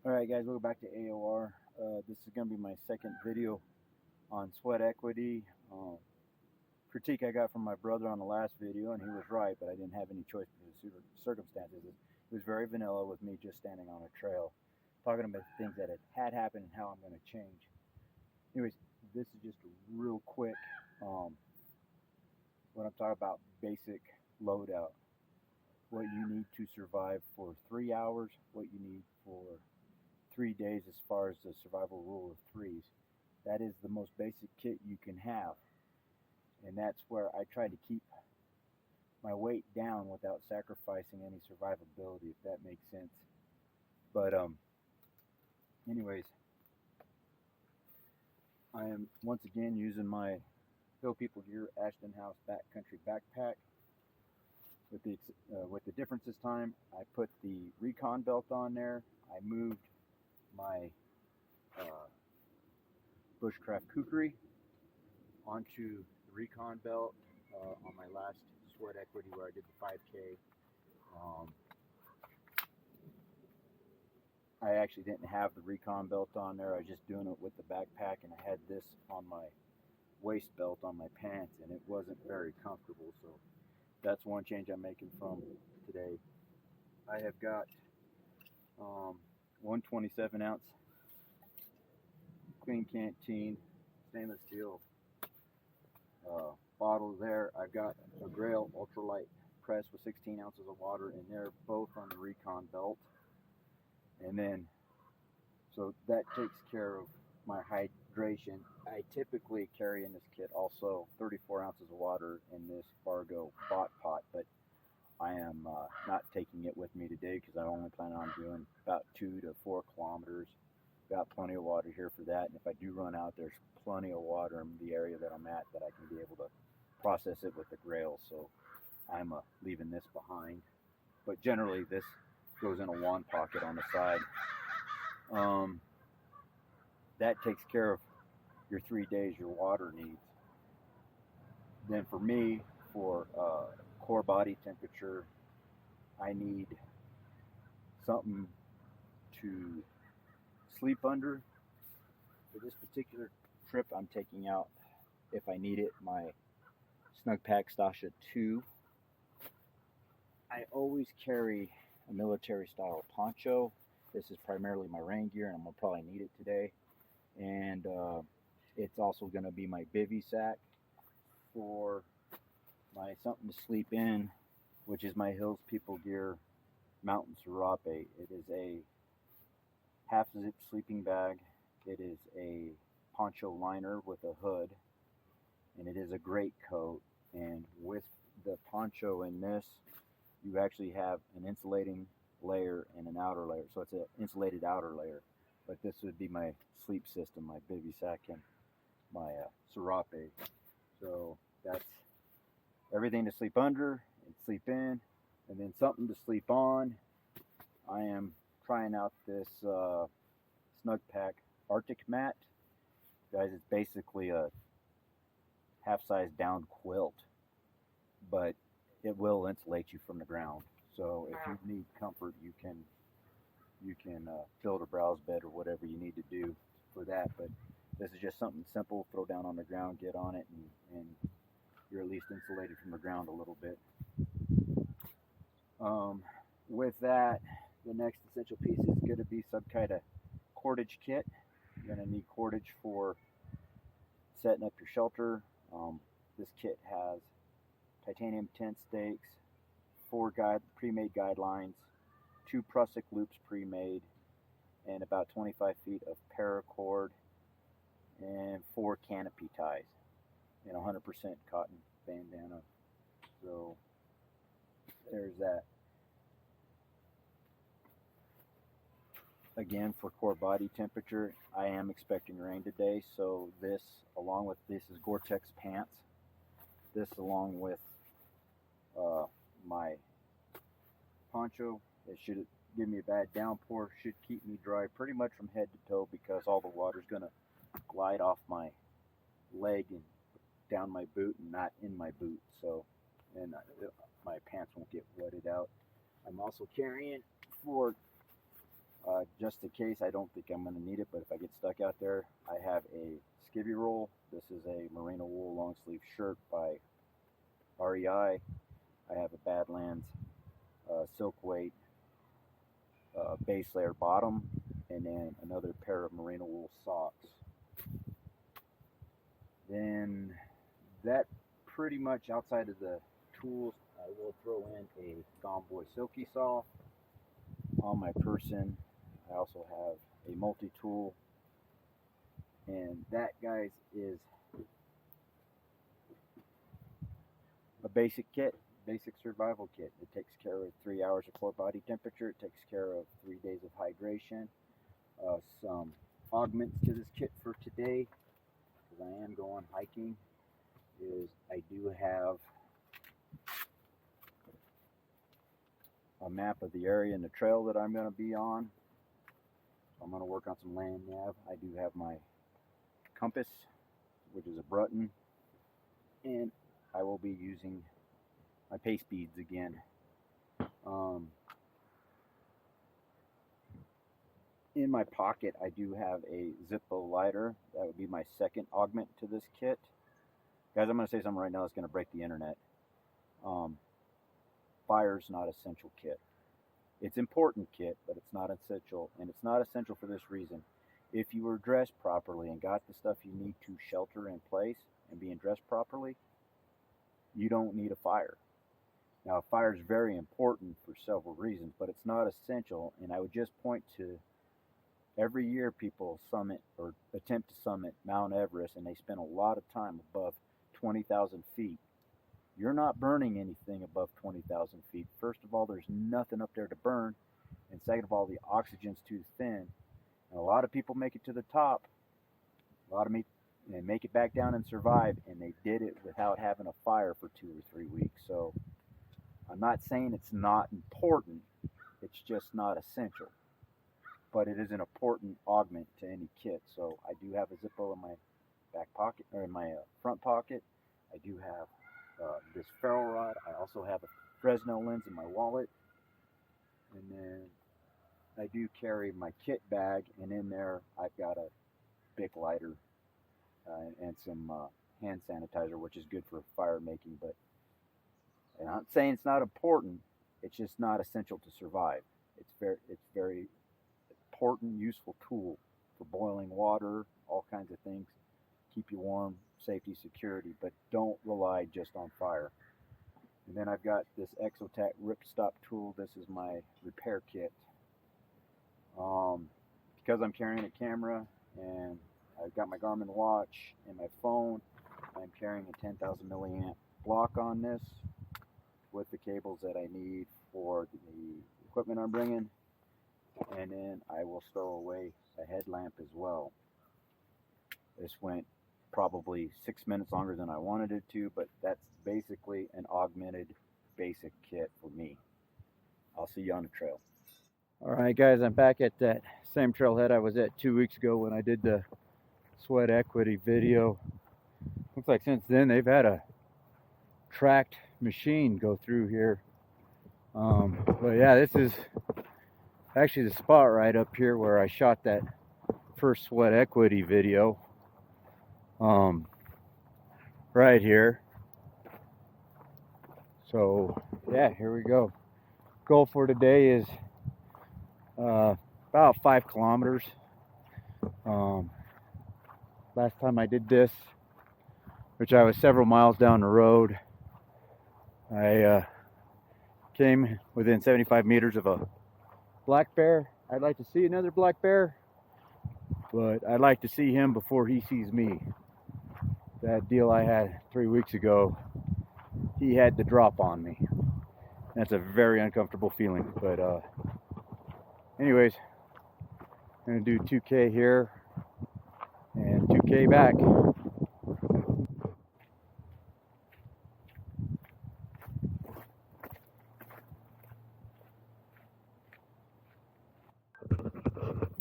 Alright guys, welcome back to AOR. This is going to be my second video on sweat equity. Critique I got from my brother on the last video, and he was right, but I didn't have any choice because of circumstances. It was very vanilla with me just standing on a trail, talking about things that had happened and how I'm going to change. Anyways, this is just a real quick, when I'm talking about basic loadout, what you need to survive for 3 hours, what you need for 3 days as far as the survival rule of threes. That is the most basic kit you can have, and that's where I try to keep my weight down without sacrificing any survivability, if that makes sense. But anyways, I am once again using my Hill People Gear Aston House Back Country backpack. With the difference this time, I put the Recon belt on there. I moved my Bushcraft Kukuri onto the Recon belt on my last sweat equity where I did the 5K. I actually didn't have the Recon belt on there. I was just doing it with the backpack, and I had this on my waist belt on my pants, and it wasn't very comfortable. So that's one change I'm making from today. I have got 127 ounce clean canteen stainless steel bottle there. I've got a Grail ultralight press with 16 ounces of water in there, both on the Recon belt. And then, so that takes care of my hydration. I typically carry in this kit also 34 ounces of water in this Fargo bot pot, but I am not taking it with me today because I only plan on doing about 2 to 4 kilometers. Got plenty of water here for that, and if I do run out, there's plenty of water in the area that I'm at that I can be able to process it with the Grail, so I'm leaving this behind. But generally this goes in a wand pocket on the side. That takes care of your 3 days, your water needs. Then for me, for core body temperature, I need something to sleep under. For this particular trip, I'm taking out, if I need it, my Snug Pack Stasha 2. I always carry a military style poncho. This is primarily my rain gear, and I'm gonna probably need it today. And it's also gonna be my bivy sack for my something to sleep in, which is my Hills People Gear Mountain Serape. It is a half zip sleeping bag. It is a poncho liner with a hood, and it is a great coat. And with the poncho in this, you actually have an insulating layer and an outer layer. So it's an insulated outer layer. But this would be my sleep system, my bivy sack, and my serape. So that's everything to sleep under and sleep in, and then something to sleep on. I am trying out this Snug Pack Arctic mat. Guys, it's basically a half-size down quilt, but it will insulate you from the ground. So if you need comfort, you can build a browse bed or whatever you need to do for that. But this is just something simple, throw down on the ground, get on it, and you're at least insulated from the ground a little bit. With that, the next essential piece is going to be some kind of cordage kit. You're going to need cordage for setting up your shelter. This kit has titanium tent stakes, 4 pre-made guidelines, 2 prusik loops pre-made, and about 25 feet of paracord, and 4 canopy ties, and 100% cotton bandana. So there's that. Again, for core body temperature, I am expecting rain today, so this, along with this, is Gore-Tex pants. This, along with my poncho, it should give me a bad downpour, should keep me dry pretty much from head to toe, because all the water is going to glide off my leg and down my boot and not in my boot, so, and my pants won't get wetted out. I'm also carrying for Just in case, I don't think I'm going to need it, but if I get stuck out there, I have a skivvy roll. This is a merino wool long sleeve shirt by REI. I have a Badlands silk weight base layer bottom, and then another pair of merino wool socks. Then that pretty much, outside of the tools, I will throw in a Gone Boy Silky Saw. On my person, I also have a multi-tool, and that, guys, is a basic kit, basic survival kit. It takes care of 3 hours of core body temperature. It takes care of 3 days of hydration. Some augments to this kit for today, because I am going hiking, is I do have a map of the area and the trail that I'm going to be on. I'm going to work on some land nav. I do have my compass, which is a Brutton, and I will be using my pace beads again. In my pocket, I do have a Zippo lighter. That would be my second augment to this kit. Guys, I'm going to say something right now that's going to break the internet. Fire's not essential kit. It's important kit, but it's not essential, and it's not essential for this reason. If you were dressed properly and got the stuff you need to shelter in place and being dressed properly, you don't need a fire. Now, fire is very important for several reasons, but it's not essential, and I would just point to every year people summit or attempt to summit Mount Everest, and they spend a lot of time above 20,000 feet. You're not burning anything above 20,000 feet. First of all, there's nothing up there to burn. And second of all, the oxygen's too thin. And a lot of people make it to the top. A lot of me make it back down and survive. And they did it without having a fire for 2 or 3 weeks. So I'm not saying it's not important. It's just not essential. But it is an important augment to any kit. So I do have a Zippo in my back pocket, or in my front pocket. I do have this ferro rod. I also have a Fresnel lens in my wallet, and then I do carry my kit bag, and in there I've got a Bic lighter and some hand sanitizer, which is good for fire making. But I'm not saying it's not important. It's just not essential to survive. It's very important, useful tool for boiling water, all kinds of things. Keep you warm, safety, security, but don't rely just on fire. And then I've got this Exotac ripstop tool. This is my repair kit. Because I'm carrying a camera and I've got my Garmin watch and my phone, I'm carrying a 10,000 milliamp block on this with the cables that I need for the equipment I'm bringing. And then I will stow away a headlamp as well. This went probably 6 minutes longer than I wanted it to, but that's basically an augmented basic kit for me. I'll see you on the trail. All right, guys, I'm back at that same trailhead I was at 2 weeks ago when I did the sweat equity video. Looks like since then they've had a tracked machine go through here. But yeah, this is actually the spot right up here where I shot that first sweat equity video. Right here. So yeah, here we go. Goal for today is about 5 kilometers. Last time I did this, which I was several miles down the road, I came within 75 meters of a black bear. I'd like to see another black bear, but I'd like to see him before he sees me. That deal I had 3 weeks ago, he had to drop on me. That's a very uncomfortable feeling. But anyways, I'm gonna do 2K here and 2K back.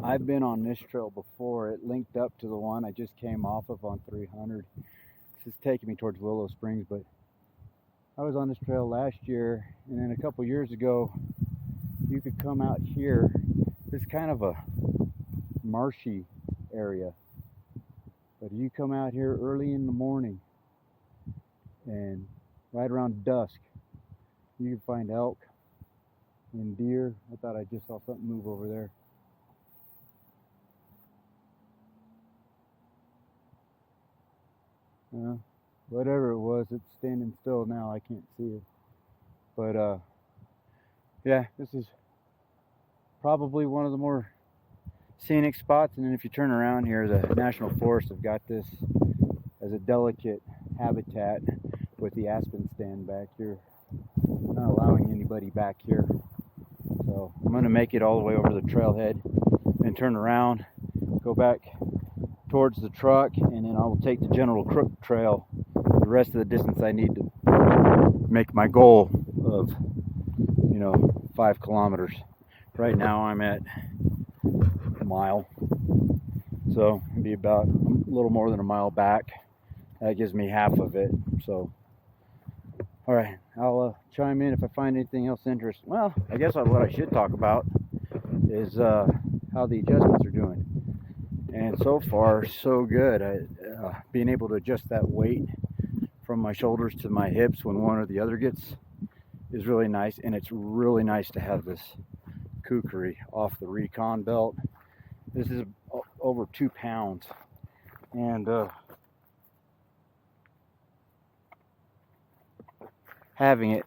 I've been on this trail before. It linked up to the one I just came off of on 300. This is taking me towards Willow Springs, but I was on this trail last year, and then a couple years ago, you could come out here. This is kind of a marshy area. But you come out here early in the morning and right around dusk, you can find elk and deer. I thought I just saw something move over there. Whatever it was, it's standing still now. I can't see it. But yeah, this is probably one of the more scenic spots. And then if you turn around here, the National Forest have got this as a delicate habitat with the aspen stand back here, not allowing anybody back here. So I'm going to make it all the way over the trailhead and turn around, go back towards the truck, and then I will take the General Crook Trail the rest of the distance I need to make my goal of 5 kilometers. Right now I'm at a mile, so it'll be about a little more than a mile back. That gives me half of it. So all right, I'll chime in if I find anything else interesting. Well, I guess what I should talk about is how the adjustments are doing. And so far, so good. Being able to adjust that weight from my shoulders to my hips when one or the other gets is really nice. And it's really nice to have this Kukuri off the Recon belt. This is over 2 pounds. And having it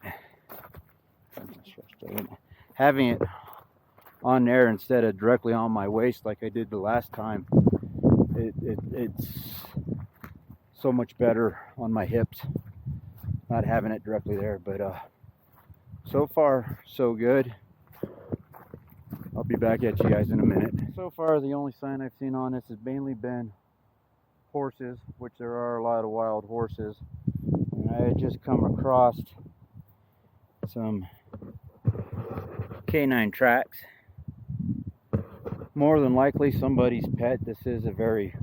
on there instead of directly on my waist like I did the last time, it's so much better on my hips not having it directly there. But so far so good. I'll be back at you guys in a minute. So far the only sign I've seen on this has mainly been horses, which there are a lot of wild horses, and I had just come across some canine tracks. More than likely somebody's pet. This is a very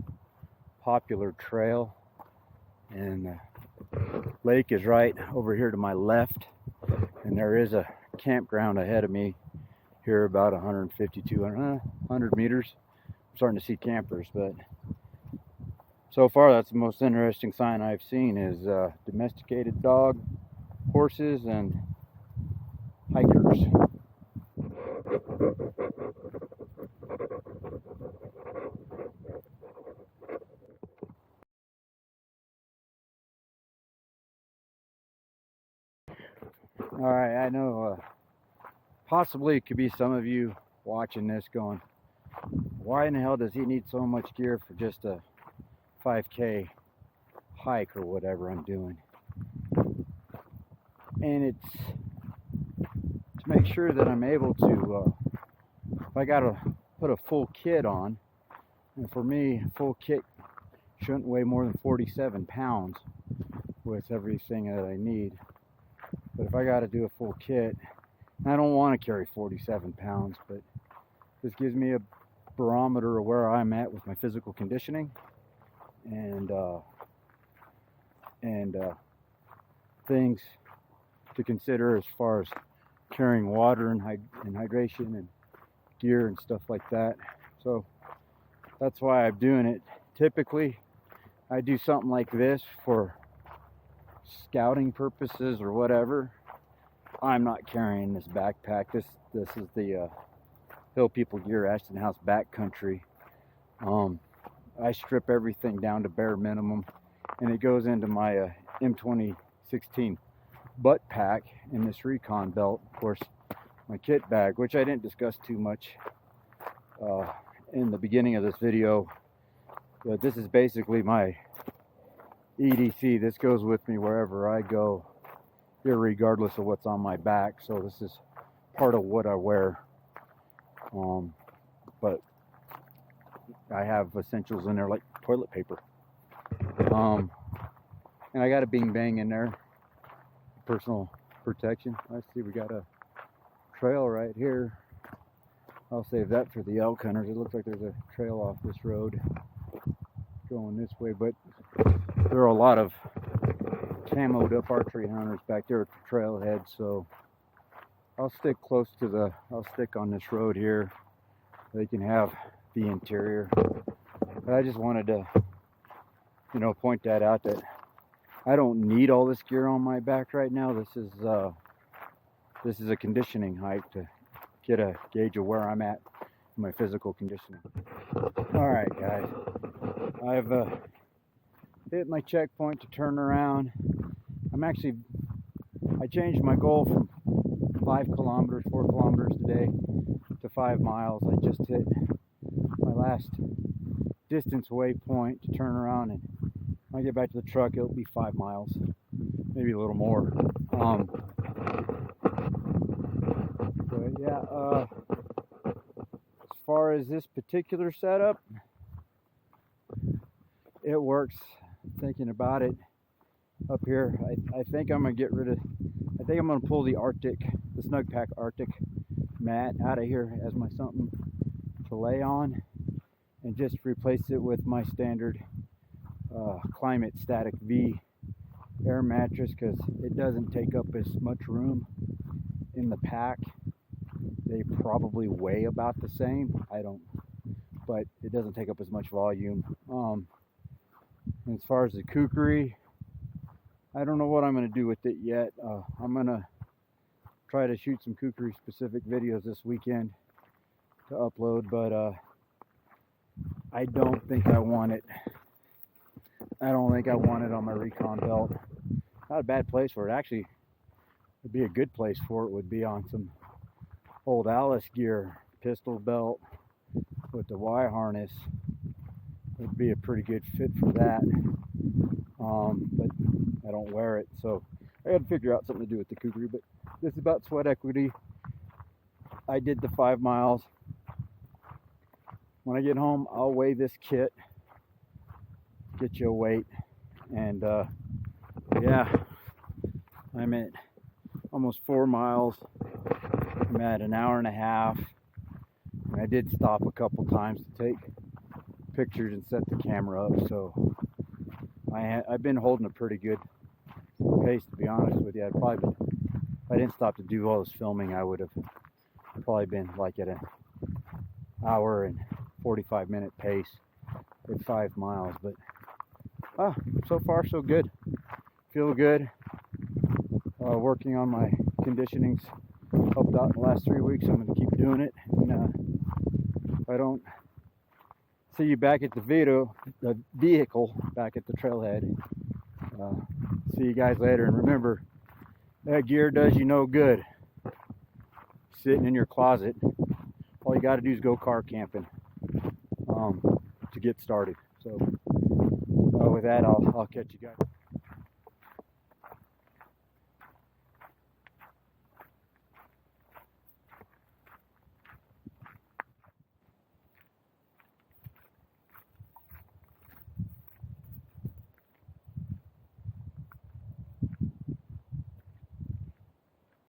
popular trail, and the lake is right over here to my left, and there is a campground ahead of me here about 150, 200 meters. I'm starting to see campers, but so far that's the most interesting sign I've seen is domesticated dog, horses, and hikers. All right, I know possibly it could be some of you watching this going, why in the hell does he need so much gear for just a 5K hike or whatever I'm doing? And it's to make sure that I'm able to, if I gotta put a full kit on, and for me, a full kit shouldn't weigh more than 47 pounds with everything that I need. But if I gotta do a full kit, I don't want to carry 47 pounds, but this gives me a barometer of where I'm at with my physical conditioning and things to consider as far as carrying water and hydration and gear and stuff like that. So that's why I'm doing it. Typically I do something like this for scouting purposes or whatever. I'm not carrying this backpack. This is the Hill People Gear Aston House Back Country. I strip everything down to bare minimum, and it goes into my M2016 butt pack in this Recon belt. Of course, my kit bag, which I didn't discuss too much in the beginning of this video, but this is basically my EDC. This goes with me wherever I go, irregardless of what's on my back. So this is part of what I wear. But I have essentials in there like toilet paper. And I got a bing bang in there, personal protection. Let's see, we got a trail right here. I'll save that for the elk hunters. It looks like there's a trail off this road going this way, but there are a lot of camoed up archery hunters back there at the trailhead, so I'll stick on this road here they can have the interior. But I just wanted to, point that out, that I don't need all this gear on my back right now. This is a conditioning hike to get a gauge of where I'm at in my physical conditioning. All right, guys, I've hit my checkpoint to turn around. I changed my goal from 4 kilometers today to 5 miles. I just hit my last distance waypoint to turn around, and when I get back to the truck, it'll be 5 miles, maybe a little more. But yeah, as far as this particular setup, it works. Thinking about it up here, I think I'm gonna pull the Snugpak Arctic mat out of here as my something to lay on, and just replace it with my standard Climate Static V air mattress, because it doesn't take up as much room in the pack. They probably weigh about the same, but it doesn't take up as much volume. And as far as the Kukuri, I don't know what I'm going to do with it yet. I'm going to try to shoot some Kukuri specific videos this weekend to upload, but I don't think I want it. I don't think I want it on my Recon belt. Not a bad place for it. Actually, would be a good place for it would be on some old Alice gear, pistol belt with the Y harness. Would be a pretty good fit for that. But I don't wear it, so I got to figure out something to do with the Kukuri. But this is about sweat equity. I did the 5 miles. When I get home, I'll weigh this kit, get you a weight, and yeah, I'm at almost 4 miles. I'm at an hour and a half, and I did stop a couple times to take pictures and set the camera up, so I've been holding a pretty good pace, to be honest with you. If I didn't stop to do all this filming, I would have probably been like at an hour and 45-minute pace at 5 miles. But so far so good. Feel good. Working on my conditioning's helped out in the last 3 weeks. I'm going to keep doing it, and if I don't see you back at the vehicle back at the trailhead, see you guys later. And remember, that gear does you no good sitting in your closet. All you got to do is go car camping to get started. So with that, I'll catch you guys.